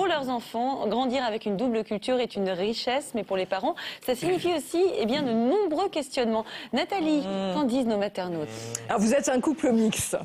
leurs enfants, grandir avec une double culture est une richesse, mais pour les parents, ça signifie aussi de nombreux questionnements. Nathalie, qu'en disent nos maternautes? Alors vous êtes un couple mixte.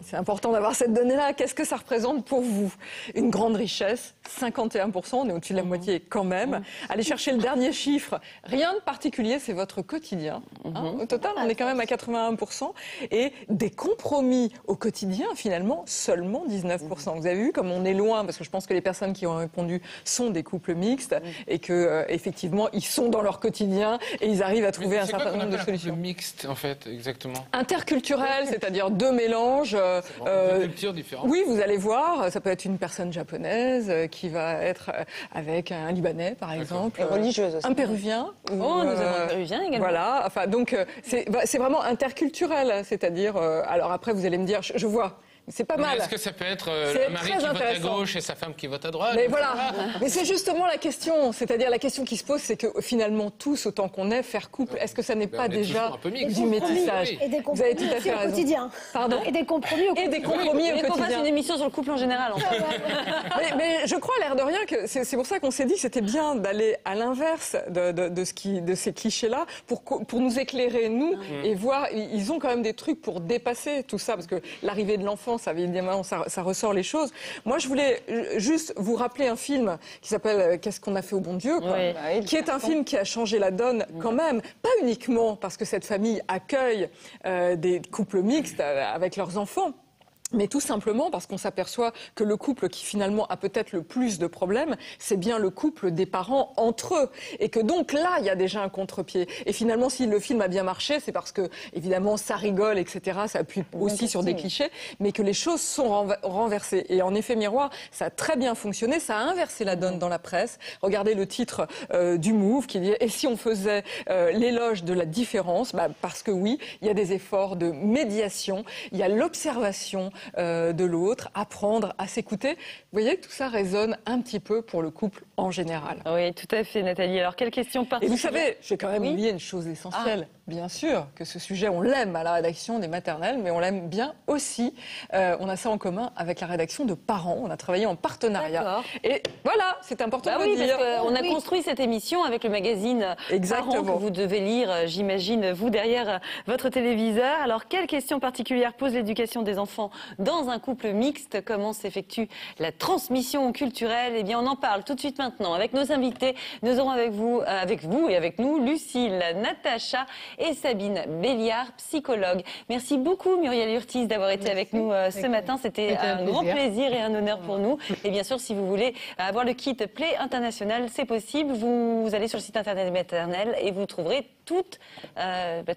C'est important d'avoir cette donnée-là. Qu'est-ce que ça représente pour vous? Une grande richesse, 51%, on est au-dessus de la moitié quand même. Allez chercher le dernier chiffre. Rien de particulier, c'est votre quotidien. Au total, on est quand même à 81%. Et des compromis au quotidien, finalement, seulement 19%. Vous avez vu comme on est loin, parce que je pense que les personnes qui ont répondu sont des couples mixtes et que effectivement, ils sont dans leur quotidien et ils arrivent à trouver un certain nombre de solutions. Mixte, en fait, exactement. Interculturel, c'est-à-dire deux mélanges. Deux cultures différentes. Oui, vous allez voir, ça peut être une personne japonaise qui va être avec un Libanais, par exemple. Et religieuse aussi. Un Péruvien. Nous avons un Péruvien également. Voilà, enfin, donc c'est vraiment interculturel, c'est-à-dire... alors après, vous allez me dire, je vois... C'est pas mal. Est-ce que ça peut être le mari qui vote à gauche et sa femme qui vote à droite? Mais voilà. Mais c'est justement la question. C'est-à-dire la question qui se pose, c'est que finalement, tous, autant qu'on est, faire couple, est-ce que ça n'est pas déjà du métissage? Et des compromis au quotidien. Pardon? Et des compromis au quotidien. Et des compromis au quotidien. On fasse une émission sur le couple en général. En fait. mais je crois, l'air de rien, que c'est pour ça qu'on s'est dit que c'était bien d'aller à l'inverse de ces clichés-là pour nous éclairer, nous, et voir. Ils ont quand même des trucs pour dépasser tout ça, parce que l'arrivée de l'enfant, évidemment, ça ressort les choses. Moi, je voulais juste vous rappeler un film qui s'appelle Qu'est-ce qu'on a fait au bon Dieu, quoi, qui est un film qui a changé la donne quand même, pas uniquement parce que cette famille accueille des couples mixtes avec leurs enfants, mais tout simplement parce qu'on s'aperçoit que le couple qui finalement a peut-être le plus de problèmes, c'est bien le couple des parents entre eux. Et que donc là, il y a déjà un contre-pied. Et finalement, si le film a bien marché, c'est parce que, évidemment, ça rigole, etc. Ça appuie aussi sur des clichés, mais que les choses sont renversées. Et en effet miroir, ça a très bien fonctionné. Ça a inversé la donne dans la presse. Regardez le titre du Move qui dit « Et si on faisait l'éloge de la différence ?» Parce que oui, il y a des efforts de médiation, il y a l'observation de l'autre, apprendre à s'écouter. Vous voyez que tout ça résonne un petit peu pour le couple en général. Oui, tout à fait, Nathalie. Alors, quelle question particulière? Et vous savez, j'ai quand même oublié une chose essentielle. Bien sûr que ce sujet, on l'aime à la rédaction des maternelles, mais on l'aime bien aussi. On a ça en commun avec la rédaction de Parents. On a travaillé en partenariat. Et voilà, c'est important de le dire. Parce qu'on a construit cette émission avec le magazine Parents que vous devez lire, j'imagine, vous derrière votre téléviseur. Alors, quelle question particulière pose l'éducation des enfants dans un couple mixte? Comment s'effectue la transmission culturelle? Eh bien, on en parle tout de suite maintenant avec nos invités. Nous aurons avec vous et avec nous Lucille, Natacha et Sabine Béliard, psychologue. Merci beaucoup Muriel Urtis d'avoir été avec nous ce matin. C'était un grand plaisir et un honneur pour nous. Et bien sûr, si vous voulez avoir le kit Play International, c'est possible. Vous allez sur le site internet maternelle et vous trouverez tous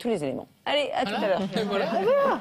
les éléments. Allez, à tout à l'heure. Voilà.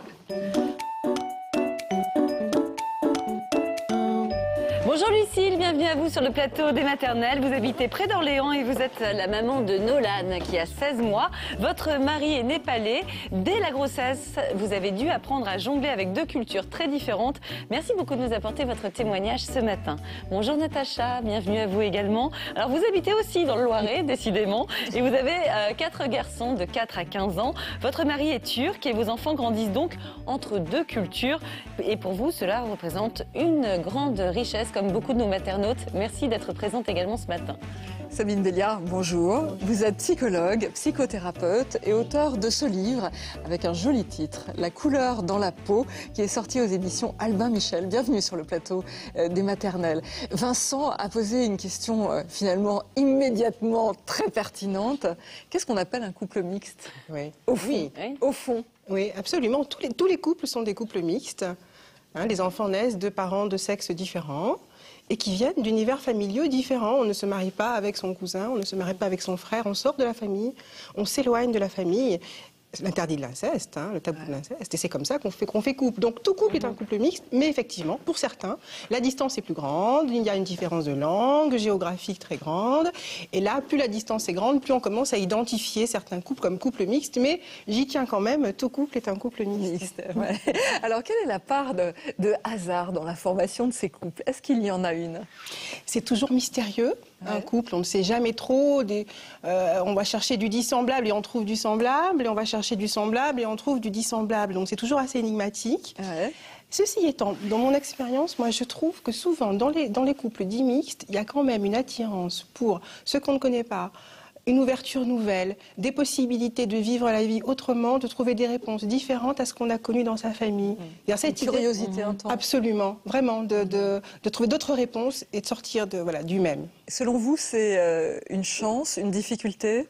Bonjour Lucille, bienvenue à vous sur le plateau des maternelles. Vous habitez près d'Orléans et vous êtes la maman de Nolan qui a 16 mois. Votre mari est népalais. Dès la grossesse, vous avez dû apprendre à jongler avec deux cultures très différentes. Merci beaucoup de nous apporter votre témoignage ce matin. Bonjour Natacha, bienvenue à vous également. Alors vous habitez aussi dans le Loiret, décidément, et vous avez 4 garçons de 4 à 15 ans. Votre mari est turc et vos enfants grandissent donc entre deux cultures. Et pour vous, cela représente une grande richesse, comme beaucoup de nos maternautes. Merci d'être présente également ce matin. Sabine Béliard, bonjour. Vous êtes psychologue, psychothérapeute et auteur de ce livre avec un joli titre, La couleur dans la peau, qui est sorti aux éditions Albin Michel. Bienvenue sur le plateau des maternelles. Vincent a posé une question finalement immédiatement très pertinente. Qu'est-ce qu'on appelle un couple mixte? Au fond. Au fond. Oui, absolument. Tous les couples sont des couples mixtes. Les enfants naissent de parents de sexes différents et qui viennent d'univers familiaux différents. On ne se marie pas avec son cousin, on ne se marie pas avec son frère, on sort de la famille, on s'éloigne de la famille. L'interdit de l'inceste, le tabou de l'inceste, et c'est comme ça qu'on fait couple. Donc tout couple est un couple mixte, mais effectivement, pour certains, la distance est plus grande, il y a une différence de langue, géographique très grande, et là, plus la distance est grande, plus on commence à identifier certains couples comme couples mixtes, mais j'y tiens quand même, tout couple est un couple mixte. Alors, quelle est la part de hasard dans la formation de ces couples? Est-ce qu'il y en a une? C'est toujours mystérieux. Un couple, on ne sait jamais trop. On va chercher du dissemblable et on trouve du semblable. Et on va chercher du semblable et on trouve du dissemblable. Donc c'est toujours assez énigmatique. Ceci étant, dans mon expérience, moi je trouve que souvent dans les couples dits mixtes, il y a quand même une attirance pour ce qu'on ne connaît pas, une ouverture nouvelle, des possibilités de vivre la vie autrement, de trouver des réponses différentes à ce qu'on a connu dans sa famille. Une curiosité intense. Absolument, vraiment, de trouver d'autres réponses et de sortir du même. Selon vous, c'est une chance, une difficulté?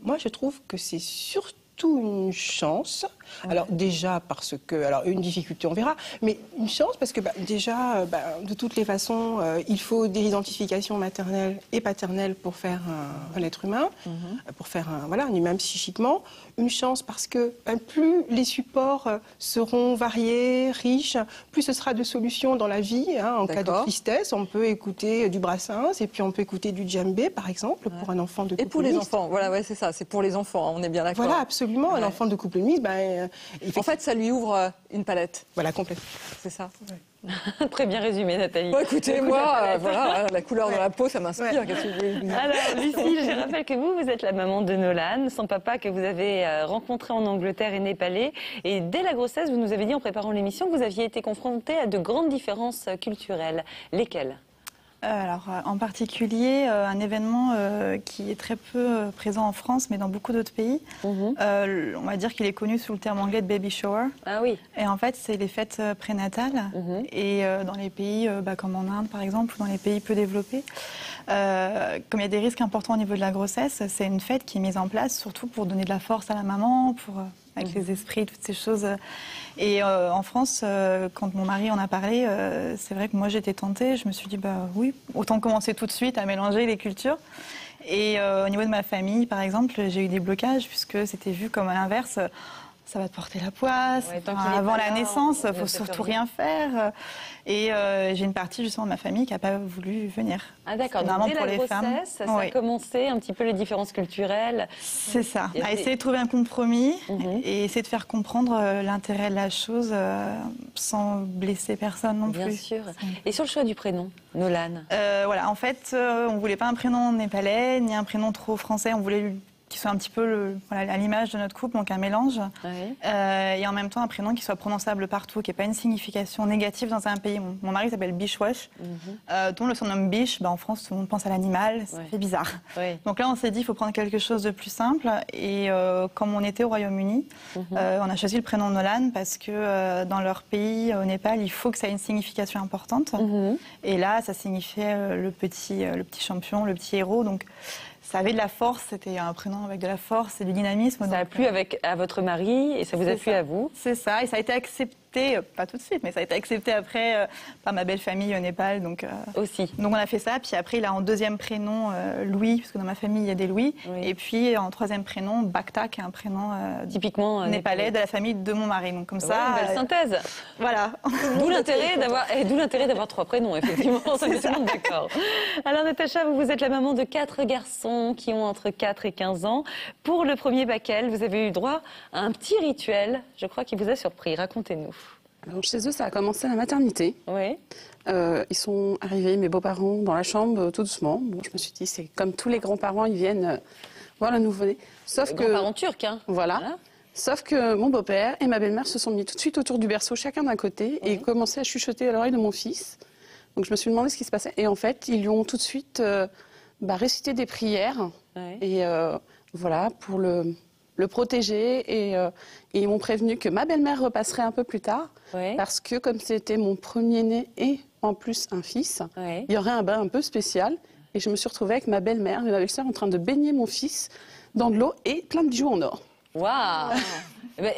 Moi, je trouve que c'est surtout une chance. Alors déjà parce que, alors une difficulté on verra, mais une chance parce que déjà de toutes les façons il faut des identifications maternelles et paternelles pour faire un être humain, pour faire un humain psychiquement. Une chance parce que plus les supports seront variés, riches, plus ce sera de solutions dans la vie. En cas de tristesse, on peut écouter du Brassens et puis on peut écouter du djembé par exemple pour un enfant de couple mixte. Et pour les enfants, voilà, ouais, c'est ça, c'est pour les enfants, on est bien d'accord. Voilà, absolument, un enfant de couple mixte, en fait, ça lui ouvre une palette. Voilà, complètement. C'est ça. Ouais. Très bien résumé, Nathalie. Bon, écoutez, moi, voilà, la couleur de la peau, ça m'inspire. Ouais. Alors, Lucille, je rappelle que vous êtes la maman de Nolan, son papa que vous avez rencontré en Angleterre et népalais. Et dès la grossesse, vous nous avez dit en préparant l'émission que vous aviez été confrontée à de grandes différences culturelles. Lesquelles ? Alors, en particulier, un événement qui est très peu présent en France, mais dans beaucoup d'autres pays. On va dire qu'il est connu sous le terme anglais de baby shower. Ah oui. Et en fait, c'est les fêtes prénatales. Et dans les pays comme en Inde, par exemple, ou dans les pays peu développés, comme il y a des risques importants au niveau de la grossesse, c'est une fête qui est mise en place surtout pour donner de la force à la maman, pour avec les esprits, toutes ces choses. Et en France, quand mon mari en a parlé, c'est vrai que moi j'étais tentée. Je me suis dit, oui, autant commencer tout de suite à mélanger les cultures. Et au niveau de ma famille, par exemple, j'ai eu des blocages puisque c'était vu comme à l'inverse. Ça va te porter la poisse. Avant la naissance, il ne faut surtout rien faire. Et j'ai une partie justement de ma famille qui n'a pas voulu venir. Ah d'accord, donc dès la grossesse, ça a commencé un petit peu les différences culturelles. C'est ça, à essayer de trouver un compromis et essayer de faire comprendre l'intérêt de la chose sans blesser personne non plus. Bien sûr. Et sur le choix du prénom, Nolan voilà, en fait, on ne voulait pas un prénom népalais, ni un prénom trop français, on voulait qui soit un petit peu à l'image de notre couple, donc un mélange. Et en même temps un prénom qui soit prononçable partout, qui n'ait pas une signification négative dans un pays. Mon mari s'appelle Bishwash, dont le surnom Biche, en France tout le monde pense à l'animal, ça fait bizarre. Donc là on s'est dit il faut prendre quelque chose de plus simple. Et comme on était au Royaume-Uni, on a choisi le prénom Nolan parce que dans leur pays, au Népal, il faut que ça ait une signification importante. Et là ça signifiait le petit champion, le petit héros. Donc ça avait de la force, c'était un prénom avec de la force et du dynamisme. Ça a plu à votre mari et ça vous a plu à vous. C'est ça, et ça a été accepté, pas tout de suite, mais ça a été accepté après par ma belle famille au Népal. Donc, aussi. Donc on a fait ça, puis après il a en deuxième prénom Louis, parce que dans ma famille il y a des Louis, et puis en troisième prénom Bhakta, qui est un prénom typiquement népalais de la famille de mon mari. Donc comme ça. Une belle synthèse. Voilà. D'où l'intérêt d'avoir 3 prénoms, effectivement, ça met tout le monde d'accord. Alors Natacha, vous êtes la maman de 4 garçons qui ont entre 4 et 15 ans. Pour le premier Bakel, vous avez eu droit à un petit rituel, je crois, qui vous a surpris. Racontez-nous. Alors, chez eux, ça a commencé à la maternité. Oui. Ils sont arrivés, mes beaux-parents, dans la chambre, tout doucement. Bon, je me suis dit, c'est comme tous les grands-parents, ils viennent voir le nouveau-né. Sauf que... Grands-parents turcs, hein. Voilà. Sauf que mon beau-père et ma belle-mère se sont mis tout de suite autour du berceau, chacun d'un côté, et commençaient à chuchoter à l'oreille de mon fils. Donc je me suis demandé ce qui se passait. Et en fait, ils lui ont tout de suite récité des prières. Et voilà, pour le protéger. Et ils m'ont prévenu que ma belle-mère repasserait un peu plus tard. Parce que comme c'était mon premier-né et en plus un fils, il y aurait un bain un peu spécial. Et je me suis retrouvée avec ma belle-mère et ma belle-sœur en train de baigner mon fils dans de l'eau et plein de bijoux en or. Waouh.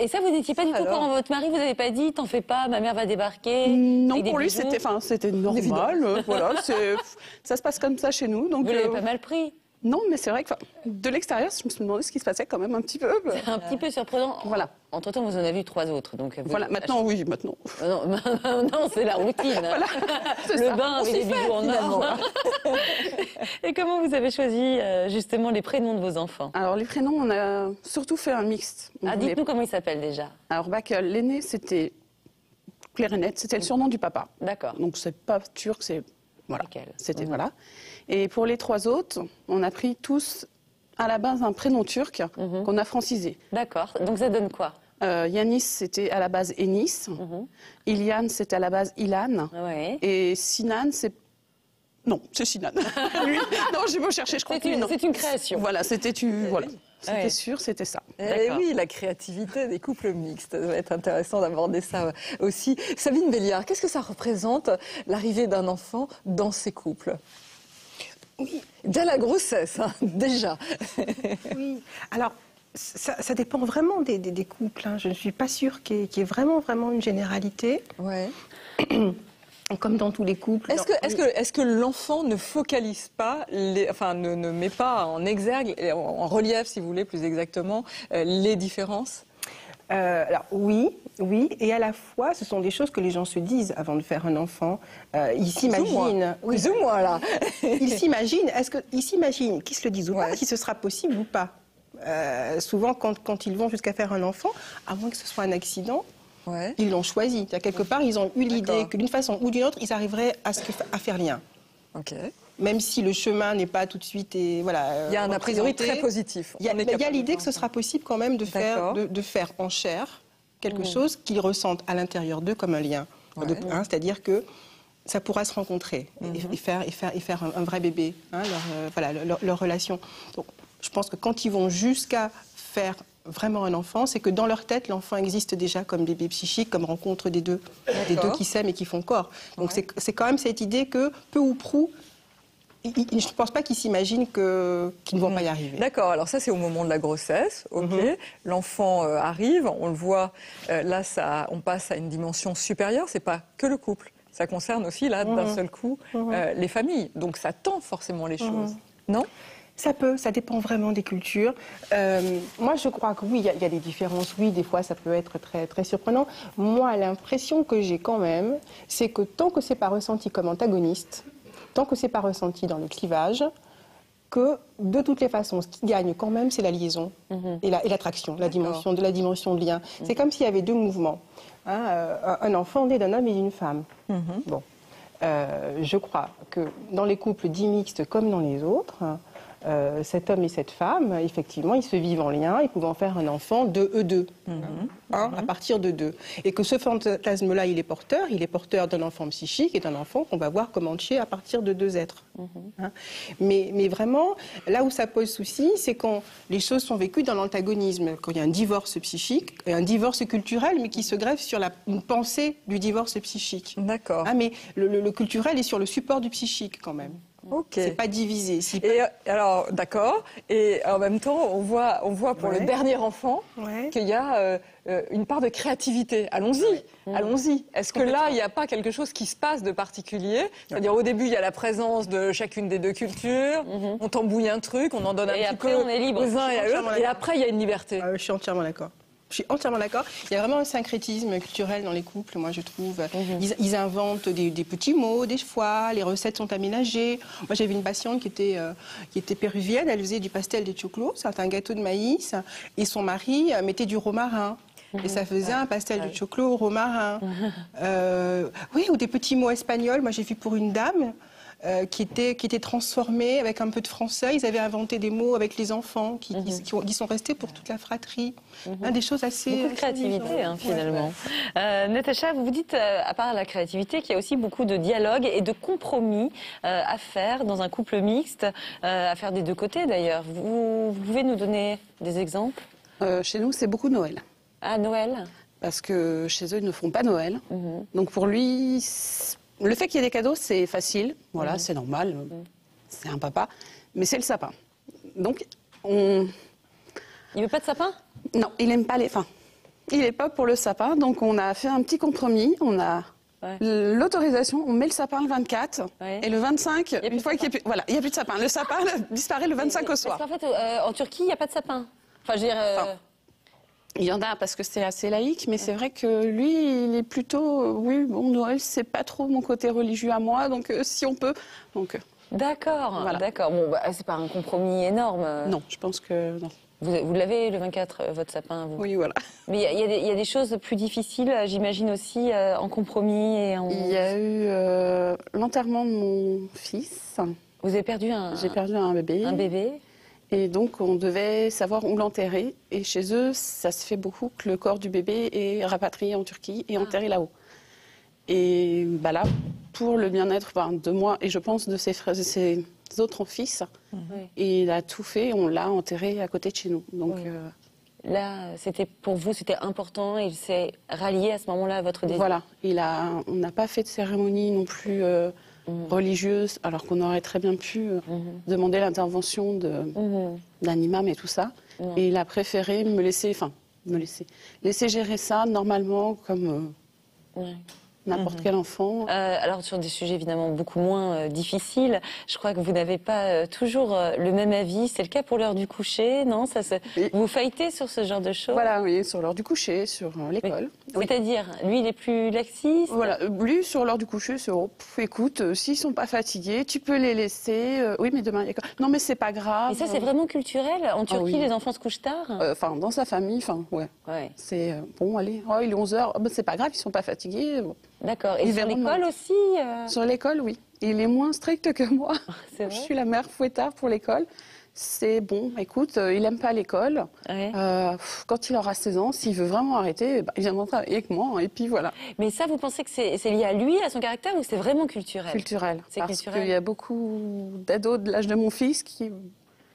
Et ça, vous n'étiez pas du tout quand votre mari vous avait pas dit, t'en fais pas, ma mère va débarquer. Non, pour lui c'était normal. Voilà, ça se passe comme ça chez nous. Donc, vous l'avez pas mal pris. Non, mais c'est vrai que de l'extérieur, je me suis demandé ce qui se passait quand même un petit peu. C'est un petit peu surprenant. Voilà. Entre-temps, vous en avez eu 3 autres. Donc voilà, maintenant, oui, maintenant. Non, c'est la routine. Voilà, le bain avec les bijoux en or. Et comment vous avez choisi justement les prénoms de vos enfants? Alors, les prénoms, on a surtout fait un mixte. Dites-nous comment ils s'appellent déjà. Alors, l'aîné, c'était Clairenet, c'était le surnom du papa. D'accord. Donc, c'est pas turc, c'est... Voilà, c'était voilà. Et pour les 3 autres, on a pris tous à la base un prénom turc qu'on a francisé. D'accord. Donc ça donne quoi? Yanis, c'était à la base Ennis. Iliane, c'était à la base Ilan. Ouais. Et Sinan, c'est... Non, c'est Sinan. Lui, non, j'ai beau chercher, je crois que c'est une création. Voilà, c'était sûr, c'était ça. Et oui, la créativité des couples mixtes. Ça va être intéressant d'aborder ça aussi. Sabine Béliard, qu'est-ce que ça représente, l'arrivée d'un enfant dans ces couples? Oui. Dès la grossesse, hein, déjà. Oui. Alors, ça dépend vraiment des couples. Hein. Je ne suis pas sûre qu'il y ait vraiment une généralité. Ouais. Comme dans tous les couples. Est-ce que l'enfant ne focalise pas, ne met pas en exergue, en relief, si vous voulez, plus exactement, les différences? Alors oui, et à la fois, ce sont des choses que les gens se disent avant de faire un enfant. Ils s'imaginent. Plus ou moins, là. Ils s'imaginent. Ils s'imaginent qu'ils se le disent ou pas, si ce sera possible ou pas. Souvent, quand ils vont jusqu'à faire un enfant, à moins que ce soit un accident, ils l'ont choisi. Quelque part, ils ont eu l'idée que d'une façon ou d'une autre, ils arriveraient à faire lien. Même si le chemin n'est pas tout de suite... il y a un a priori très positif. Il y a l'idée que ce sera possible quand même de faire en chair quelque chose qu'ils ressentent à l'intérieur d'eux comme un lien. C'est-à-dire que ça pourra se rencontrer et faire un vrai bébé, leur relation. Donc, je pense que quand ils vont jusqu'à faire vraiment un enfant, c'est que dans leur tête, l'enfant existe déjà comme bébé psychique, comme rencontre des deux qui s'aiment et qui font corps. Donc c'est quand même cette idée que, peu ou prou, je ne pense pas qu'ils s'imaginent qu'ils ne vont pas y arriver. D'accord, alors ça c'est au moment de la grossesse, L'enfant arrive, on le voit, là on passe à une dimension supérieure, c'est pas que le couple, ça concerne aussi là d'un seul coup les familles, donc ça tend forcément les choses, non ? Ça dépend vraiment des cultures. Moi, je crois que oui, il y a des différences. Oui, des fois, ça peut être très, très surprenant. Moi, l'impression que j'ai quand même, c'est que tant que c'est pas ressenti comme antagoniste, tant que c'est pas ressenti dans le clivage, que de toutes les façons, ce qui gagne quand même, c'est la liaison et l'attraction, la dimension de lien. C'est comme s'il y avait deux mouvements. Un enfant né d'un homme et d'une femme. Bon, je crois que dans les couples dits mixtes comme dans les autres, cet homme et cette femme, effectivement, ils se vivent en lien, ils peuvent en faire un enfant de eux deux, à partir de deux. Et que ce fantasme-là, il est porteur d'un enfant psychique et d'un enfant qu'on va voir comme entier à partir de deux êtres. Mais vraiment, là où ça pose souci, c'est quand les choses sont vécues dans l'antagonisme, quand il y a un divorce psychique, et un divorce culturel, mais qui se greffe sur une pensée du divorce psychique. D'accord. Mais le culturel est sur le support du psychique quand même. C'est pas divisé. Et alors, d'accord. Et en même temps, on voit pour le dernier enfant qu'il y a une part de créativité. Allons-y, allons-y. Est-ce que là, il n'y a pas quelque chose qui se passe de particulier? C'est-à-dire, au début, il y a la présence de chacune des deux cultures. On tambouille un truc, on en donne un petit peu on est libre. aux uns et à l'autre. Et après, il y a une liberté. Je suis entièrement d'accord. Je suis entièrement d'accord. Il y a vraiment un syncrétisme culturel dans les couples, moi je trouve. Ils inventent des petits mots, des fois, les recettes sont aménagées. Moi j'avais une patiente qui était péruvienne, elle faisait du pastel de choclo, c'est un gâteau de maïs, et son mari mettait du romarin. Et ça faisait un pastel de choclo au romarin. Oui, ou des petits mots espagnols. Moi j'ai vu pour une dame qui étaient transformés avec un peu de français. Ils avaient inventé des mots avec les enfants qui sont restés pour toute la fratrie. Des choses assez... Beaucoup de créativité, finalement. Natacha, vous dites, à part la créativité, qu'il y a aussi beaucoup de dialogue et de compromis à faire dans un couple mixte, à faire des deux côtés d'ailleurs. Vous pouvez nous donner des exemples? Chez nous, c'est beaucoup Noël. Ah, Noël? Parce que chez eux, ils ne font pas Noël. Donc pour lui... Le fait qu'il y ait des cadeaux, c'est facile, voilà, c'est normal, c'est un papa, mais c'est le sapin. Donc, Il veut pas de sapin? Non, il n'aime pas les... Enfin, il n'est pas pour le sapin, donc on a fait un petit compromis, on a l'autorisation, on met le sapin le 24, et le 25, une fois qu'il n'y a plus... Voilà, il n'y a plus de sapin. Le sapin disparaît le 25 au soir. Parce qu'en fait, en Turquie, il n'y a pas de sapin. Enfin, je veux dire... Il y en a parce que c'est assez laïque, mais c'est vrai que lui, il est plutôt... Noël, c'est pas trop mon côté religieux à moi, donc si on peut... D'accord, voilà. D'accord. Bon, c'est pas un compromis énorme. Non, je pense que non. Vous l'avez le 24, votre sapin, vous? Oui, voilà. Mais il y a des choses plus difficiles, j'imagine aussi, en compromis et en... Il y a eu l'enterrement de mon fils. Vous avez perdu un... J'ai perdu un bébé. Un bébé. Et donc, on devait savoir où l'enterrer. Et chez eux, ça se fait beaucoup que le corps du bébé est rapatrié en Turquie et enterré là-haut. Et bah là, pour le bien-être de moi et je pense de ses frères, de ses autres fils, il a tout fait. On l'a enterré à côté de chez nous. Donc, là, pour vous, c'était important. Il s'est rallié à ce moment-là à votre désir. Voilà. On n'a pas fait de cérémonie non plus religieuse, alors qu'on aurait très bien pu demander l'intervention d'un imam et tout ça. Et il a préféré laisser gérer ça normalement comme n'importe quel enfant. Alors sur des sujets évidemment beaucoup moins difficiles, je crois que vous n'avez pas toujours le même avis. C'est le cas pour l'heure du coucher, non? Vous fightez sur ce genre de choses? Voilà, oui, sur l'heure du coucher, sur l'école. C'est-à-dire, lui, il est plus laxiste? Voilà, lui, sur l'heure du coucher, c'est écoute, s'ils sont pas fatigués, tu peux les laisser. Oui, mais demain, il y a... Non, mais c'est pas grave. Et ça, c'est vraiment culturel? En Turquie, les enfants se couchent tard? Enfin, dans sa famille, ouais. C'est bon, allez, il est 11h, c'est pas grave, ils sont pas fatigués. D'accord. Et sur l'école aussi Sur l'école, oui. Il est moins strict que moi. Je suis la mère fouettard pour l'école. C'est bon, écoute, il n'aime pas l'école. Quand il aura 16 ans, s'il veut vraiment arrêter, il viendra travailler avec moi, et puis voilà. Mais ça, vous pensez que c'est lié à lui, à son caractère, ou c'est vraiment culturel? Culturel. Parce qu'il y a beaucoup d'ados de l'âge de mon fils qui...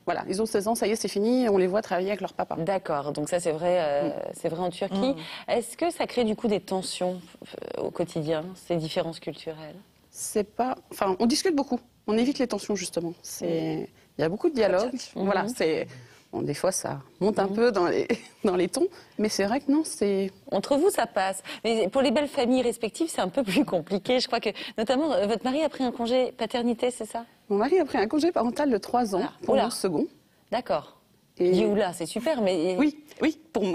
Voilà, ils ont 16 ans, ça y est, c'est fini, on les voit travailler avec leur papa. D'accord, donc ça c'est vrai en Turquie. Est-ce que ça crée du coup des tensions au quotidien, ces différences culturelles? C'est pas... Enfin, on discute beaucoup, on évite les tensions justement. Il y a beaucoup de dialogue, voilà, Bon, des fois, ça monte un peu dans les tons, mais c'est vrai que non, c'est... Entre vous, ça passe. Mais pour les belles familles respectives, c'est un peu plus compliqué. Je crois que, notamment, votre mari a pris un congé paternité, c'est ça? Mon mari a pris un congé parental de 3 ans pour le second. D'accord. Et oula, c'est super, mais... Oui, pour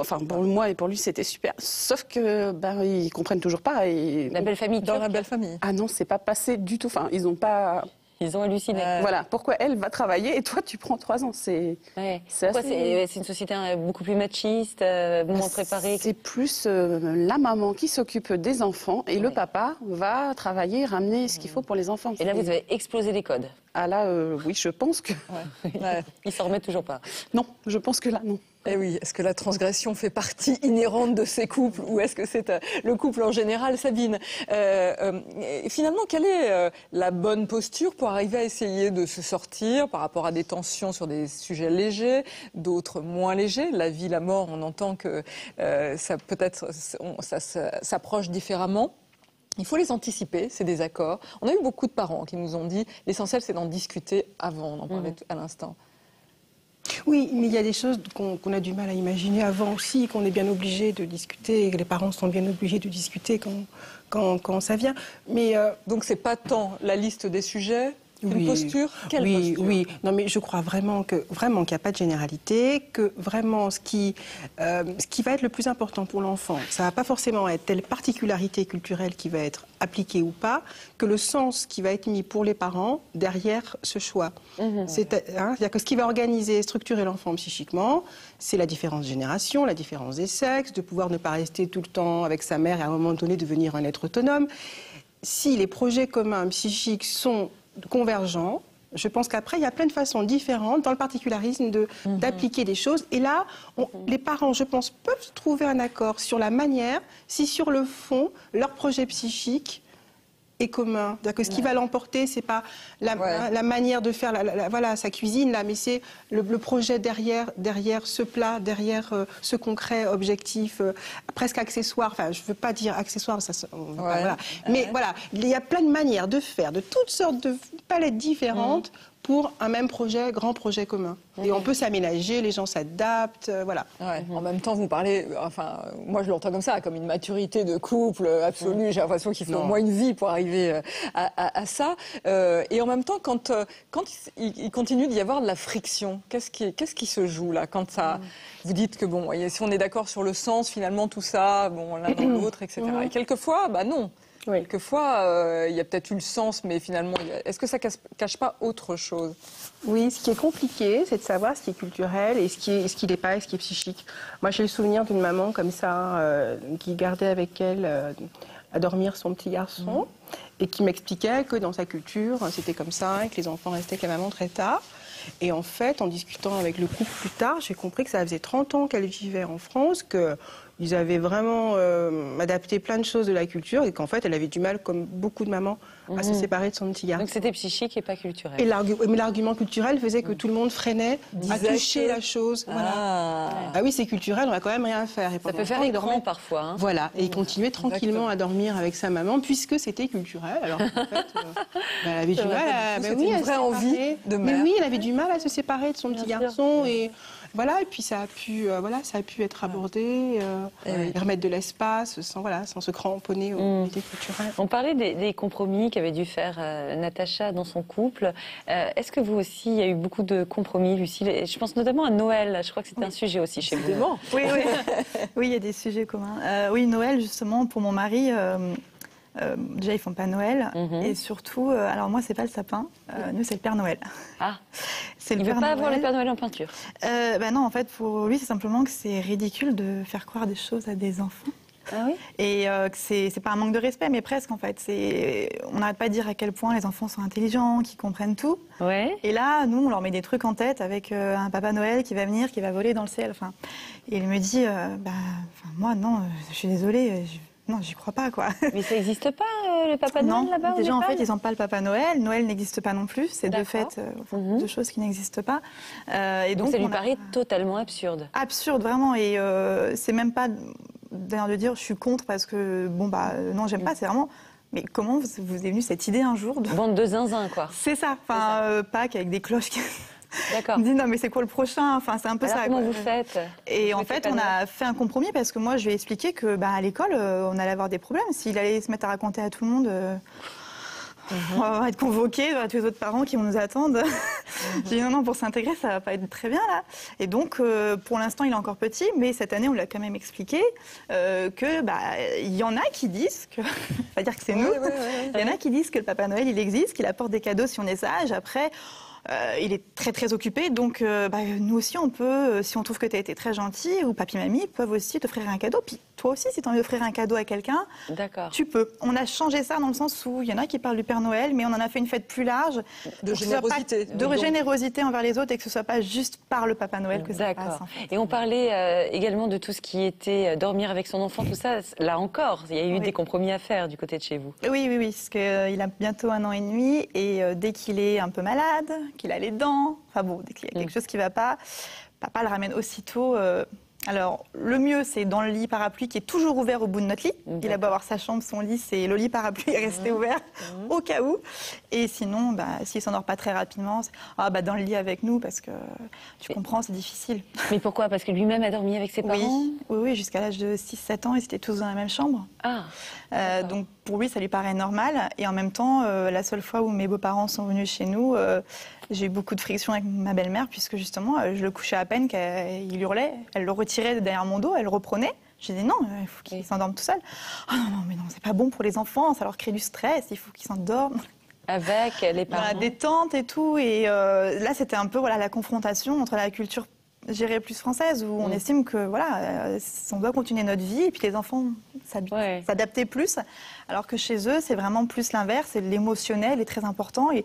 moi et pour lui, c'était super. Sauf que, ils comprennent toujours pas. La belle famille turque. Dans la belle famille. Ah non, c'est pas passé du tout. Enfin, ils n'ont pas... Ils ont halluciné. Voilà, pourquoi elle va travailler et toi tu prends 3 ans, c'est une société beaucoup plus machiste, moins préparée. C'est plus la maman qui s'occupe des enfants et le papa va travailler, ramener ce qu'il faut pour les enfants. Et là, vous avez explosé les codes. Ah là, oui, je pense que... Ils s'en remettent toujours pas. Non, je pense que là, non. Eh oui, est-ce que la transgression fait partie inhérente de ces couples ou est-ce que c'est le couple en général, Sabine? Finalement, quelle est la bonne posture pour arriver à essayer de se sortir par rapport à des tensions sur des sujets légers, d'autres moins légers? La vie, la mort, on entend que ça s'approche différemment. Il faut les anticiper, ces désaccords. On a eu beaucoup de parents qui nous ont dit l'essentiel, c'est d'en discuter avant, on en parlait à l'instant. Oui, mais il y a des choses qu'on a du mal à imaginer avant aussi, qu'on est bien obligé de discuter, et que les parents sont bien obligés de discuter quand ça vient. Mais donc c'est pas tant la liste des sujets, une posture. Quelle posture? Oui. Non, mais je crois vraiment qu'il n'y a pas de généralité, que vraiment ce qui va être le plus important pour l'enfant, ça va pas forcément être telle particularité culturelle qui va être appliquée ou pas, que le sens qui va être mis pour les parents derrière ce choix. C'est-à-dire que ce qui va organiser, structurer l'enfant psychiquement, c'est la différence de génération, la différence des sexes, de pouvoir ne pas rester tout le temps avec sa mère et à un moment donné devenir un être autonome. Si les projets communs psychiques sont convergents, je pense qu'après, il y a plein de façons différentes dans le particularisme d'appliquer des choses. Et là, les parents, je pense, peuvent trouver un accord sur la manière, si sur le fond, leur projet psychique est commun. C'est-à-dire que ce qui va l'emporter, c'est pas la manière de faire sa cuisine, là, mais c'est le projet derrière ce plat, derrière ce concret objectif, presque accessoire. Enfin, je veux pas dire accessoire, voilà. Mais voilà, il y a plein de manières de faire, de toutes sortes de palettes différentes pour un même projet, grand projet commun. Et on peut s'aménager, les gens s'adaptent, voilà. En même temps, vous parlez, moi je l'entends comme ça, comme une maturité de couple absolue. J'ai l'impression qu'il faut au moins une vie pour arriver à ça. Et en même temps, quand il continue d'y avoir de la friction, qu'est-ce qui se joue là? Quand ça, vous dites que bon, si on est d'accord sur le sens, finalement tout ça, l'un dans l'autre, etc. Et quelquefois, non. Oui. Quelquefois, il y a peut-être eu le sens, mais finalement, est-ce que ça cache pas autre chose? Oui, ce qui est compliqué, c'est de savoir ce qui est culturel et ce qui l'est pas et ce qui est psychique. Moi, j'ai le souvenir d'une maman comme ça, qui gardait avec elle à dormir son petit garçon et qui m'expliquait que dans sa culture, c'était comme ça, et que les enfants restaient avec la maman très tard. Et en fait, en discutant avec le couple plus tard, j'ai compris que ça faisait 30 ans qu'elle vivait en France, qu'ils avaient vraiment adapté plein de choses de la culture et qu'en fait, elle avait du mal, comme beaucoup de mamans, à se séparer de son petit gars. Donc c'était psychique et pas culturel. Mais l'argument culturel faisait que tout le monde freinait à toucher la chose. Voilà. Ah oui, c'est culturel, on va quand même rien faire. Et ça peut faire écran parfois. Hein. Voilà, et il continuait tranquillement à dormir avec sa maman puisque c'était culturel. Alors qu'en fait, elle avait du mal à... oui, une vraie envie de mère. Mais oui, elle avait du mal à se séparer de son petit garçon et... Voilà, et puis ça a pu être abordé, et remettre de l'espace sans se cramponner aux idées culturelles. On parlait des compromis qu'avait dû faire Natacha dans son couple. Est-ce que vous aussi, il y a eu beaucoup de compromis, Lucille? Je pense notamment à Noël. Je crois que c'était un sujet aussi chez vous. Oui, il y a des sujets communs. Oui, Noël, justement, pour mon mari... déjà, ils font pas Noël. Et surtout, alors moi, c'est pas le sapin. Nous, c'est le Père Noël. Ah, il ne veut pas avoir le Père Noël en peinture? Non, en fait, pour lui, c'est simplement que c'est ridicule de faire croire des choses à des enfants. Ah oui? Et que c'est pas un manque de respect, mais presque, en fait. On n'arrête pas de dire à quel point les enfants sont intelligents, qu'ils comprennent tout. Ouais. Et là, nous, on leur met des trucs en tête avec un Papa Noël qui va venir, qui va voler dans le ciel. Enfin, et il me dit, moi, non, je suis désolée, non, j'y crois pas, quoi. Mais ça n'existe pas, le Papa Noël, là-bas? Déjà, en fait, ils n'ont pas le Papa Noël. Noël n'existe pas non plus. C'est deux fêtes, deux choses qui n'existent pas. Et donc ça lui paraît totalement absurde. Absurde, vraiment. Et c'est même pas d'ailleurs de dire je suis contre parce que, non, j'aime pas. C'est vraiment... Mais comment vous est venue cette idée un jour de... Bande de zinzin, quoi. C'est ça. Enfin, Pâques avec des cloches qui... D'accord. On me dit non mais c'est quoi le prochain? Enfin c'est un peu alors, ça. Comment vous faites? Et en fait on a fait un compromis parce que moi je lui ai expliqué que à l'école on allait avoir des problèmes s'il allait se mettre à raconter à tout le monde. On va être convoqués, il y aura tous les autres parents qui vont nous attendre. J'ai dit non, pour s'intégrer, ça va pas être très bien là. Et donc, pour l'instant, il est encore petit, mais cette année, on lui a quand même expliqué que il y en a qui disent que, on va dire que c'est nous, il y en a qui disent que le Papa Noël, il existe, qu'il apporte des cadeaux si on est sage. Après, il est très très occupé, donc nous aussi on peut, si on trouve que tu as été très gentil, ou papy mamie peuvent aussi t'offrir un cadeau. Puis toi aussi, si tu as envie d'offrir un cadeau à quelqu'un, tu peux. On a changé ça dans le sens où il y en a qui parlent du Père Noël, mais on en a fait une fête plus large, de générosité, générosité envers les autres et que ce soit pas juste par le Papa Noël que ça passe. En fait. Et on parlait également de tout ce qui était dormir avec son enfant, tout ça. Là encore, il y a eu des compromis à faire du côté de chez vous. Oui, parce qu'il a bientôt 1 an et demi et dès qu'il est un peu malade, qu'il a les dents, enfin bon, dès qu'il y a quelque chose qui ne va pas, papa le ramène aussitôt. Alors, le mieux, c'est dans le lit parapluie qui est toujours ouvert au bout de notre lit. Il a beau avoir sa chambre, son lit, c'est le lit parapluie est resté ouvert au cas où. Et sinon, s'il ne s'endort pas très rapidement, dans le lit avec nous parce que tu comprends, c'est difficile. Mais pourquoi? Parce que lui-même a dormi avec ses parents? Oui, jusqu'à l'âge de 6-7 ans, ils étaient tous dans la même chambre. Donc, pour lui, ça lui paraît normal. Et en même temps, la seule fois où mes beaux-parents sont venus chez nous, j'ai eu beaucoup de friction avec ma belle-mère, puisque justement, je le couchais à peine, qu'il hurlait. Elle le retirait de derrière mon dos, elle le reprenait. Je disais non, il faut qu'il s'endorme tout seul. Oh non, mais non, c'est pas bon pour les enfants, ça leur crée du stress, il faut qu'ils s'endorment. Avec les parents. La détente et tout. Et là, c'était un peu la confrontation entre la culture gérée plus française, où on estime que on doit continuer notre vie, et puis les enfants s'adapter plus. Alors que chez eux, c'est vraiment plus l'inverse, et l'émotionnel est très important. Et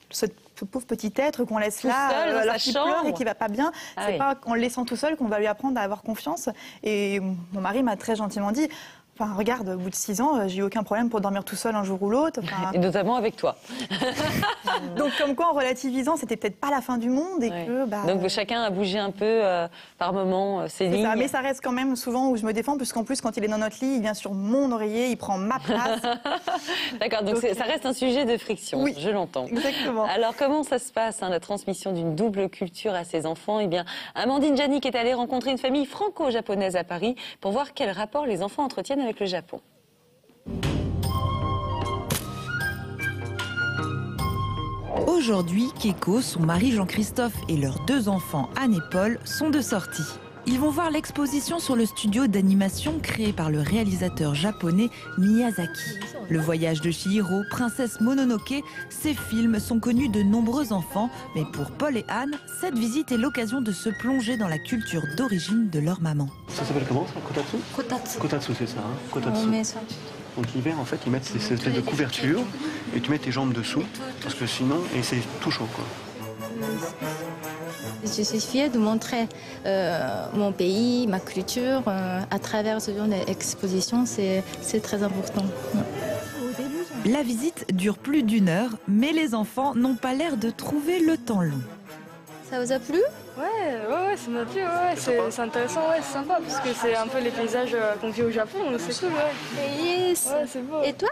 ce pauvre petit être qu'on laisse là, alors qu'il pleure et qui va pas bien, c'est pas en le laissant tout seul qu'on va lui apprendre à avoir confiance. Et mon mari m'a très gentiment dit, enfin, regarde, au bout de 6 ans, j'ai eu aucun problème pour dormir tout seul un jour ou l'autre. Et notamment avec toi. Donc, comme quoi, en relativisant, c'était peut-être pas la fin du monde. Et que, donc, chacun a bougé un peu par moment ses lignes. Mais ça reste quand même souvent où je me défends, puisqu'en plus, quand il est dans notre lit, il vient sur mon oreiller, il prend ma place. D'accord, donc ça reste un sujet de friction, je l'entends. Exactement. Alors, comment ça se passe, la transmission d'une double culture à ses enfants? Eh bien, Amandine Janik est allée rencontrer une famille franco-japonaise à Paris pour voir quel rapport les enfants entretiennent avec le Japon. Aujourd'hui, Keiko, son mari Jean-Christophe et leurs 2 enfants, Anne et Paul, sont de sortie. Ils vont voir l'exposition sur le studio d'animation créé par le réalisateur japonais Miyazaki. Le voyage de Chihiro, Princesse Mononoke, ces films sont connus de nombreux enfants, mais pour Paul et Anne, cette visite est l'occasion de se plonger dans la culture d'origine de leur maman. Ça s'appelle comment ça? Kotatsu? Kotatsu. Kotatsu, c'est ça, hein? Kotatsu. Donc l'hiver, en fait, ils mettent ces espèces de couvertures et tu mets tes jambes dessous, parce que sinon, et c'est tout chaud, quoi. Je suis fière de montrer mon pays, ma culture à travers ce genre d'exposition. C'est très important. La visite dure plus d'1 heure, mais les enfants n'ont pas l'air de trouver le temps long. Ça vous a plu? Ouais, ça m'a plu, c'est intéressant, c'est sympa, parce que c'est un peu les paysages qu'on vit au Japon, donc c'est cool, Yes. Ouais, c'est beau. Et toi?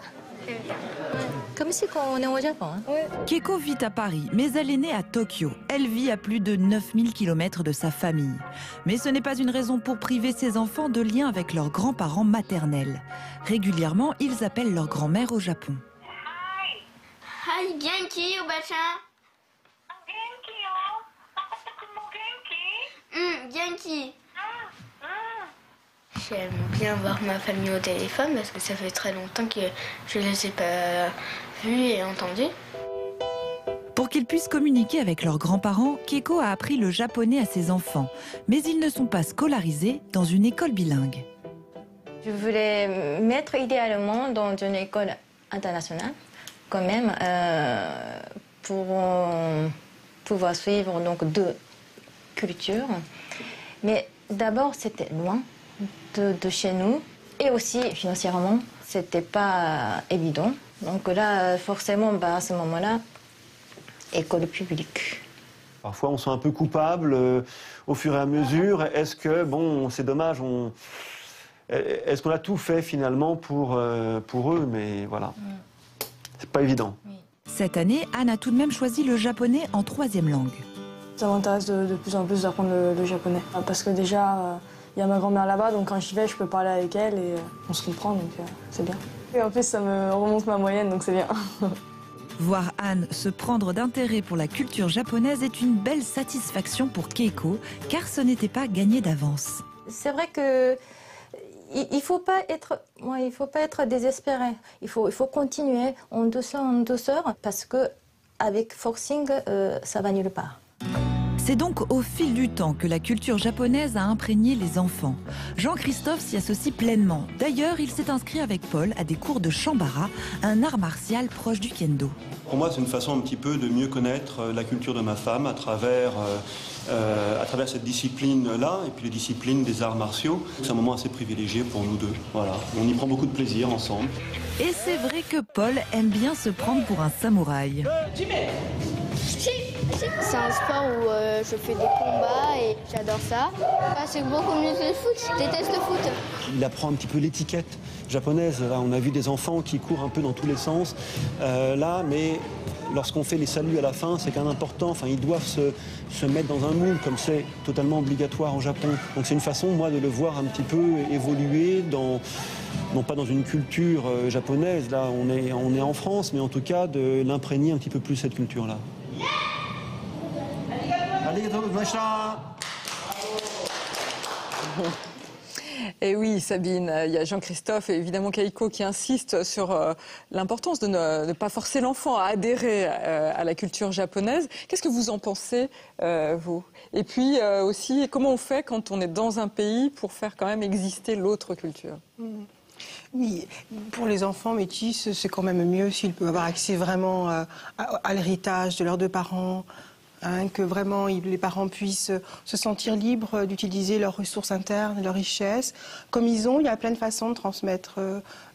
Comme si on est au Japon. Hein. Keiko vit à Paris, mais elle est née à Tokyo. Elle vit à plus de 9000 km de sa famille. Mais ce n'est pas une raison pour priver ses enfants de liens avec leurs grands-parents maternels. Régulièrement, ils appellent leur grand-mère au Japon. Hi, genki, Oba-chan. Genki. J'aime bien voir ma famille au téléphone parce que ça fait très longtemps que je ne les ai pas vus et entendus. Pour qu'ils puissent communiquer avec leurs grands-parents, Keiko a appris le japonais à ses enfants. Mais ils ne sont pas scolarisés dans une école bilingue. Je voulais mettre idéalement dans une école internationale, quand même, pour pouvoir suivre donc 2 cultures. Mais d'abord, c'était loin de chez nous. Et aussi, financièrement, c'était pas évident. Donc là, forcément, à ce moment-là, école publique. Parfois, on se sent un peu coupable au fur et à mesure. Est-ce que, bon, c'est dommage, est-ce qu'on a tout fait finalement pour eux? Mais voilà, c'est pas évident. Cette année, Anne a tout de même choisi le japonais en 3e langue. Ça m'intéresse de plus en plus d'apprendre le japonais. Parce que déjà, il y a ma grand-mère là-bas, donc quand j'y vais, je peux parler avec elle et on se comprend, donc c'est bien. Et en plus, ça me remonte ma moyenne, donc c'est bien. Voir Anne se prendre d'intérêt pour la culture japonaise est une belle satisfaction pour Keiko, car ce n'était pas gagné d'avance. C'est vrai que il faut pas être désespéré. Il faut continuer en douceur, parce que avec forcing, ça va nulle part. C'est donc au fil du temps que la culture japonaise a imprégné les enfants. Jean-Christophe s'y associe pleinement. D'ailleurs, il s'est inscrit avec Paul à des cours de Shambara, un art martial proche du kendo. Pour moi, c'est une façon un petit peu de mieux connaître la culture de ma femme à travers cette discipline-là et puis les disciplines des arts martiaux. C'est un moment assez privilégié pour nous deux. Voilà. On y prend beaucoup de plaisir ensemble. Et c'est vrai que Paul aime bien se prendre pour un samouraï. C'est un sport où je fais des combats et j'adore ça. C'est beaucoup mieux que le foot, je déteste le foot. Il apprend un petit peu l'étiquette japonaise. Là, on a vu des enfants qui courent un peu dans tous les sens. Mais lorsqu'on fait les saluts à la fin, c'est quand même important. Enfin, ils doivent se mettre dans un moule, comme c'est totalement obligatoire au Japon. Donc c'est une façon, moi, de le voir un petit peu évoluer non pas dans une culture japonaise, là on est en France, mais en tout cas de l'imprégner un petit peu plus cette culture-là. Et oui, Sabine, il y a Jean-Christophe et évidemment Keiko qui insistent sur l'importance de ne pas forcer l'enfant à adhérer à la culture japonaise. Qu'est-ce que vous en pensez, vous? Et puis aussi, comment on fait quand on est dans un pays pour faire quand même exister l'autre culture? Oui, pour les enfants métis, c'est quand même mieux s'ils peuvent avoir accès vraiment à l'héritage de leurs 2 parents. Que vraiment les parents puissent se sentir libres d'utiliser leurs ressources internes, leurs richesses. Comme il y a plein de façons de transmettre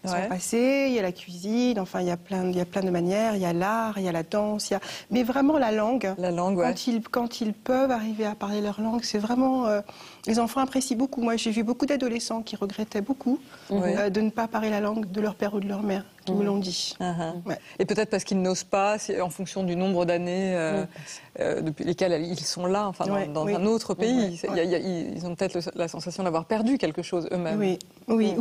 son passé, il y a la cuisine, enfin il y a plein de manières, il y a l'art, il y a la danse, mais vraiment la langue, quand ils peuvent arriver à parler leur langue, c'est vraiment... les enfants apprécient beaucoup. Moi, j'ai vu beaucoup d'adolescents qui regrettaient beaucoup de ne pas parler la langue de leur père ou de leur mère, qui me l'ont dit. Et peut-être parce qu'ils n'osent pas, en fonction du nombre d'années depuis lesquelles ils sont là, enfin, dans un autre pays. Ils ont peut-être la sensation d'avoir perdu quelque chose eux-mêmes. Oui.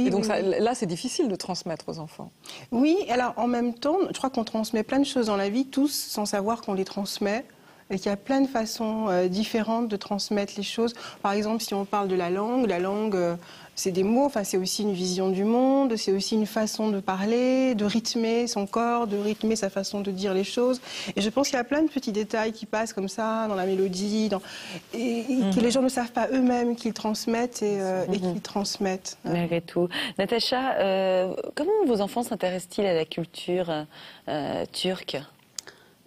Et donc là, c'est difficile de transmettre aux enfants. Oui, alors en même temps, je crois qu'on transmet plein de choses dans la vie, tous, sans savoir qu'on les transmet. Et qu'il y a plein de façons différentes de transmettre les choses. Par exemple, si on parle de la langue, c'est des mots, enfin, c'est aussi une vision du monde, c'est aussi une façon de parler, de rythmer son corps, de rythmer sa façon de dire les choses. Et je pense qu'il y a plein de petits détails qui passent comme ça, dans la mélodie, et que les gens ne savent pas eux-mêmes qu'ils transmettent et qu'ils transmettent. Malgré tout. Natacha, comment vos enfants s'intéressent-ils à la culture turque ?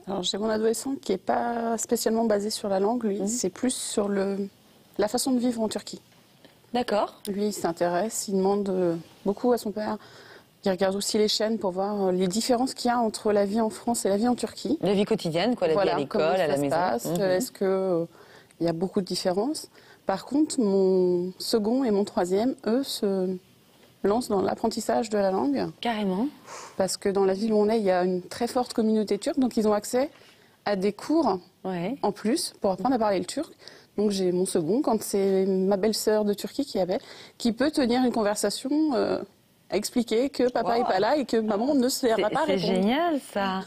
Alors, j'ai mon adolescent qui n'est pas spécialement basé sur la langue, lui, c'est plus sur la façon de vivre en Turquie. D'accord. Lui, il s'intéresse, il demande beaucoup à son père. Il regarde aussi les chaînes pour voir les différences qu'il y a entre la vie en France et la vie en Turquie. La vie quotidienne, quoi, la vie à l'école, à la maison. Est-ce qu'il y a beaucoup de différences? Par contre, mon second et mon troisième, eux, se lancent dans l'apprentissage de la langue. Carrément. Parce que dans la ville où on est, il y a une très forte communauté turque, donc ils ont accès à des cours en plus pour apprendre à parler le turc. Donc j'ai mon second, quand c'est ma belle-sœur de Turquie qui appelle, qui peut tenir une conversation à expliquer que papa n'est pas là et que maman ne se verra pas répondre. C'est génial ça.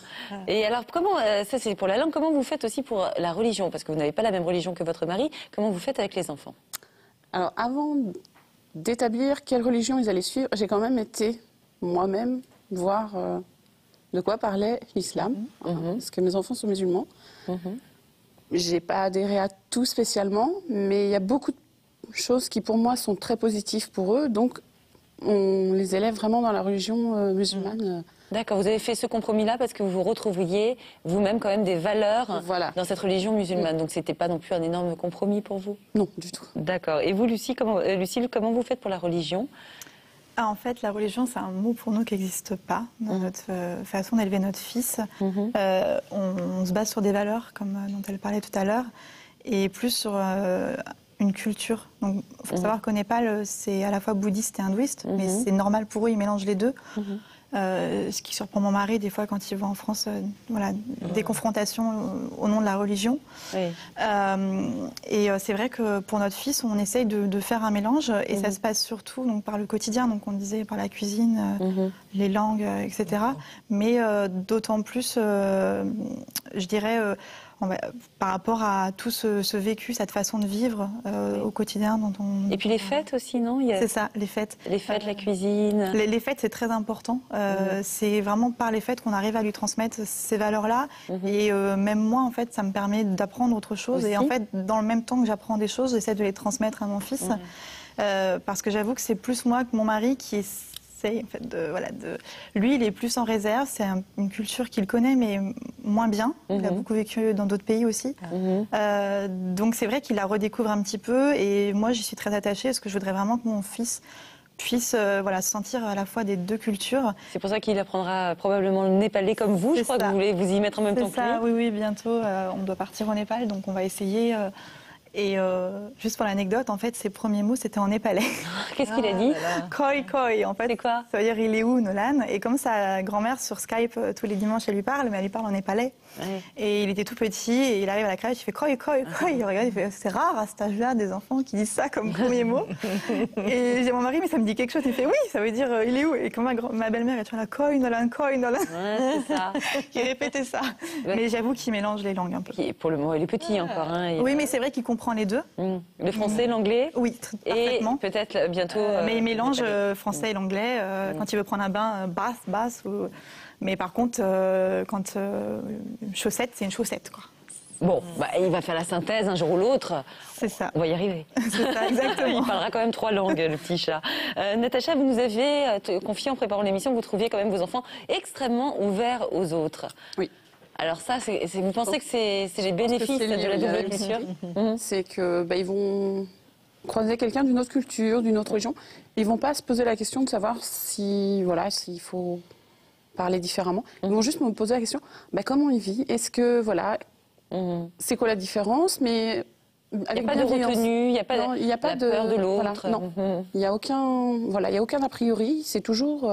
Et alors comment, ça c'est pour la langue, comment vous faites aussi pour la religion? Parce que vous n'avez pas la même religion que votre mari. Comment vous faites avec les enfants? Alors avant d'établir quelle religion ils allaient suivre, j'ai quand même été moi-même voir de quoi parlait l'islam, parce que mes enfants sont musulmans. J'ai pas adhéré à tout spécialement, mais il y a beaucoup de choses qui pour moi sont très positives pour eux, donc on les élève vraiment dans la religion musulmane. D'accord, vous avez fait ce compromis-là parce que vous vous retrouviez vous-même quand même des valeurs dans cette religion musulmane, donc c'était pas non plus un énorme compromis pour vous? Non, du tout. D'accord, et vous Lucille, comment vous faites pour la religion? En fait, la religion, c'est un mot pour nous qui n'existe pas dans notre façon d'élever notre fils. On se base sur des valeurs, comme dont elle parlait tout à l'heure, et plus sur une culture. Donc, il faut savoir qu'au Népal, c'est à la fois bouddhiste et hindouiste, mais c'est normal pour eux, ils mélangent les deux. Ce qui surprend mon mari, des fois, quand il voit en France des confrontations au nom de la religion. Et c'est vrai que pour notre fils, on essaye de faire un mélange, et ça se passe surtout donc, par le quotidien, donc on disait par la cuisine, les langues, etc. Mais d'autant plus, je dirais... par rapport à tout ce vécu, cette façon de vivre au quotidien dont on... Et puis les fêtes aussi, non? C'est ça, les fêtes. Les fêtes, la cuisine. Les fêtes, c'est très important. C'est vraiment par les fêtes qu'on arrive à lui transmettre ces valeurs-là. Et même moi, en fait, ça me permet d'apprendre autre chose. Et en fait, dans le même temps que j'apprends des choses, j'essaie de les transmettre à mon fils. Parce que j'avoue que c'est plus moi que mon mari qui est... En fait, Lui, il est plus en réserve. C'est une culture qu'il connaît, mais moins bien. Il a beaucoup vécu dans d'autres pays aussi. Donc c'est vrai qu'il la redécouvre un petit peu. Et moi, j'y suis très attachée parce que je voudrais vraiment que mon fils puisse se sentir à la fois des deux cultures. C'est pour ça qu'il apprendra probablement le népalais comme vous. Je crois que vous voulez vous y mettre en même temps que lui. Oui, bientôt. On doit partir au Népal, donc on va essayer... Et juste pour l'anecdote, en fait, ses premiers mots, c'était en népalais. Qu'est-ce qu'il a dit? Koi, koi. En fait, c'est quoi? Ça veut dire il est où, Nolan? Et comme sa grand-mère sur Skype, tous les dimanches, elle lui parle, mais elle lui parle en népalais. Et il était tout petit, et il arrive à la crèche, il fait koi, koi, koi. Il regarde, il fait c'est rare à cet âge-là des enfants qui disent ça comme premier mot. Et j'ai mon mari, mais ça me dit quelque chose. Il fait oui, ça veut dire il est où? Et comme ma belle-mère est toujours là, koi, Nolan, koi, Nolan. C'est ça. Qui répétait ça. Mais j'avoue qu'il mélange les langues un peu. Pour le moment, il est petit encore. Oui, mais c'est vrai qu'il comprend les deux. Le français, l'anglais? Oui, parfaitement. Et peut-être bientôt... mais il mélange français et l'anglais. Quand il veut prendre un bain, basse. Mais par contre, quand une chaussette, c'est une chaussette, quoi. Bon, il va faire la synthèse un jour ou l'autre. C'est ça. On va y arriver. C'est ça, exactement. Il parlera quand même 3 langues, le petit chat. Natacha, vous nous avez confié en préparant l'émission que vous trouviez quand même vos enfants extrêmement ouverts aux autres. Oui. Alors ça, vous pensez que c'est les bénéfices de la double culture? C'est que ils vont croiser quelqu'un d'une autre culture, d'une autre religion. Ils vont pas se poser la question de savoir s'il faut parler différemment. Ils vont juste me poser la question, comment il vit? Est-ce que, c'est quoi la différence? Mais avec il n'y a pas de retenue, il n'y a pas de peur de l'autre. Non, il n'y a aucun a priori. C'est toujours...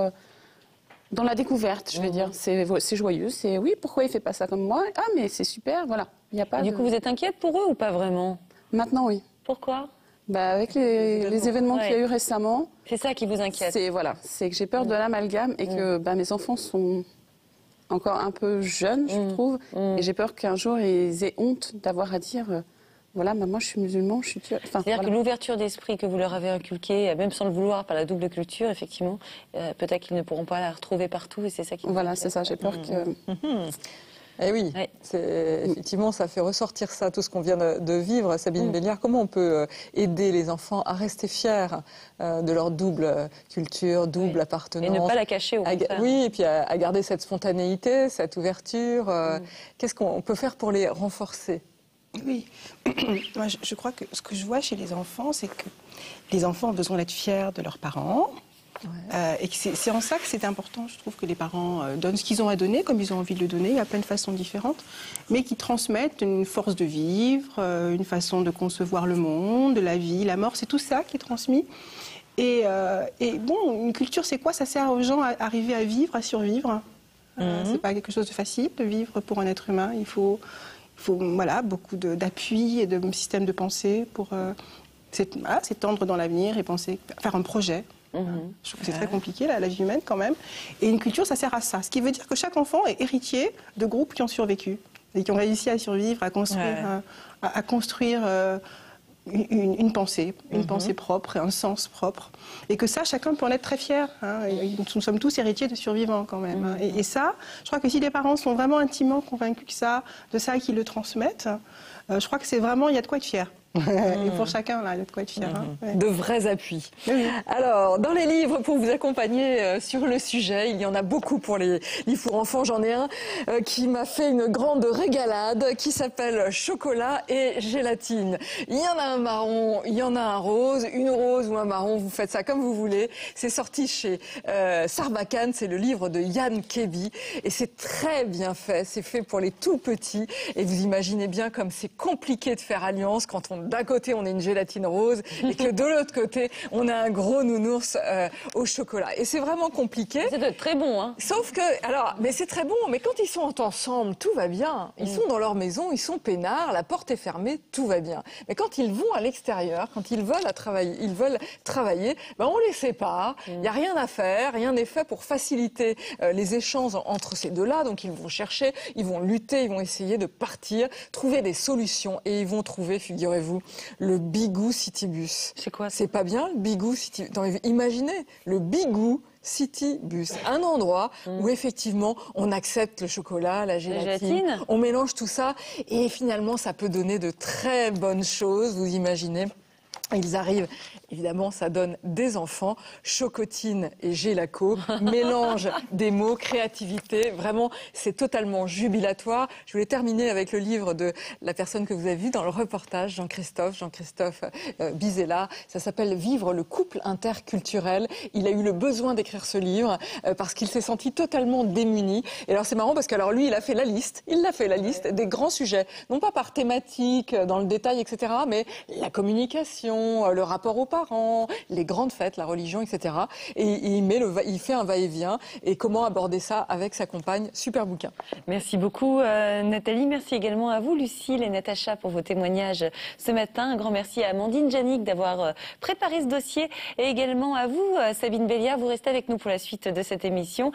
dans la découverte, je vais dire. C'est joyeux. C'est oui, pourquoi il ne fait pas ça comme moi? Ah, mais c'est super, voilà. Y a pas du coup, vous êtes inquiète pour eux ou pas vraiment? Maintenant, oui. Pourquoi? Avec les événements qu'il y a eu récemment. C'est ça qui vous inquiète? C'est que j'ai peur de l'amalgame et que mes enfants sont encore un peu jeunes, je trouve. Et j'ai peur qu'un jour, ils aient honte d'avoir à dire... maman, je suis musulman, je suis turc. C'est-à-dire que l'ouverture d'esprit que vous leur avez inculquée, même sans le vouloir, par la double culture, effectivement, peut-être qu'ils ne pourront pas la retrouver partout, et c'est ça qui... c'est ça, j'ai peur que... Eh oui, effectivement, ça fait ressortir ça, tout ce qu'on vient de vivre. Sabine Béliard, comment on peut aider les enfants à rester fiers de leur double culture, double appartenance? Et ne pas la cacher au contraire. Oui, et puis à garder cette spontanéité, cette ouverture. Qu'est-ce qu'on peut faire pour les renforcer? Oui, moi je crois que ce que je vois chez les enfants, c'est que les enfants ont besoin d'être fiers de leurs parents. Et c'est en ça que c'est important, je trouve, que les parents donnent ce qu'ils ont à donner, comme ils ont envie de le donner, à plein de façons différentes, mais qui transmettent une force de vivre, une façon de concevoir le monde, la vie, la mort, c'est tout ça qui est transmis. Et bon, une culture, c'est quoi? Ça sert aux gens à arriver à vivre, à survre. C'est pas quelque chose de facile de vivre pour un être humain. Il faut voilà, beaucoup d'appui et de systèmes de pensée pour s'étendre dans l'avenir et penser, faire un projet. Je trouve que c'est très compliqué, la vie humaine, quand même. Et une culture, ça sert à ça. Ce qui veut dire que chaque enfant est héritier de groupes qui ont survécu et qui ont réussi à survivre, à construire, une pensée propre, un sens propre. Et que ça, chacun peut en être très fier. Nous sommes tous héritiers de survivants, quand même. Et ça, je crois que si les parents sont vraiment intimement convaincus de ça et qu'ils le transmettent, je crois que c'est vraiment, il y a de quoi être fier. Et pour chacun, là, il y a de quoi être fier. De vrais appuis. Alors, dans les livres, pour vous accompagner sur le sujet, il y en a beaucoup pour les livres pour enfants. J'en ai un qui m'a fait une grande régalade, qui s'appelle Chocolat et gélatine. Il y en a un marron, il y en a un rose, une rose ou un marron, vous faites ça comme vous voulez. C'est sorti chez Sarbacane, c'est le livre de Yann Kébi. Et c'est très bien fait, c'est fait pour les tout petits. Et vous imaginez bien comme c'est compliqué de faire alliance quand d'un côté, on a une gélatine rose et que de l'autre côté, on a un gros nounours au chocolat. Et c'est vraiment compliqué. C'est très bon, hein. Sauf que, mais c'est très bon, mais quand ils sont ensemble, tout va bien. Ils sont dans leur maison, ils sont peinards, la porte est fermée, tout va bien. Mais quand ils vont à l'extérieur, quand ils veulent travailler, on les sépare. Il n'y a rien à faire, rien n'est fait pour faciliter les échanges entre ces deux-là. Donc ils vont chercher, ils vont lutter, ils vont essayer de partir, trouver des solutions et ils vont trouver, figurez-vous, le Bigou Citybus. C'est quoi? C'est pas bien, le Bigou Citybus. Imaginez, le Bigou Citybus, un endroit où effectivement on accepte le chocolat, la gélatine, on mélange tout ça et finalement ça peut donner de très bonnes choses, vous imaginez. Ils arrivent, évidemment, ça donne des enfants, chocotine et gélaco, mélange des mots, créativité, vraiment, c'est totalement jubilatoire. Je voulais terminer avec le livre de la personne que vous avez vue dans le reportage, Jean-Christophe Bizella. Ça s'appelle « Vivre le couple interculturel ». Il a eu le besoin d'écrire ce livre parce qu'il s'est senti totalement démuni. Et alors, c'est marrant parce que lui, il a fait la liste des grands sujets, non pas par thématique, dans le détail, etc., mais la communication, le rapport aux parents, les grandes fêtes, la religion, etc. Et il fait un va-et-vient et comment aborder ça avec sa compagne. Super bouquin. Merci beaucoup Nathalie. Merci également à vous Lucille et Natacha pour vos témoignages ce matin. Un grand merci à Amandine Janik d'avoir préparé ce dossier et également à vous Sabine Béliard. Vous restez avec nous pour la suite de cette émission.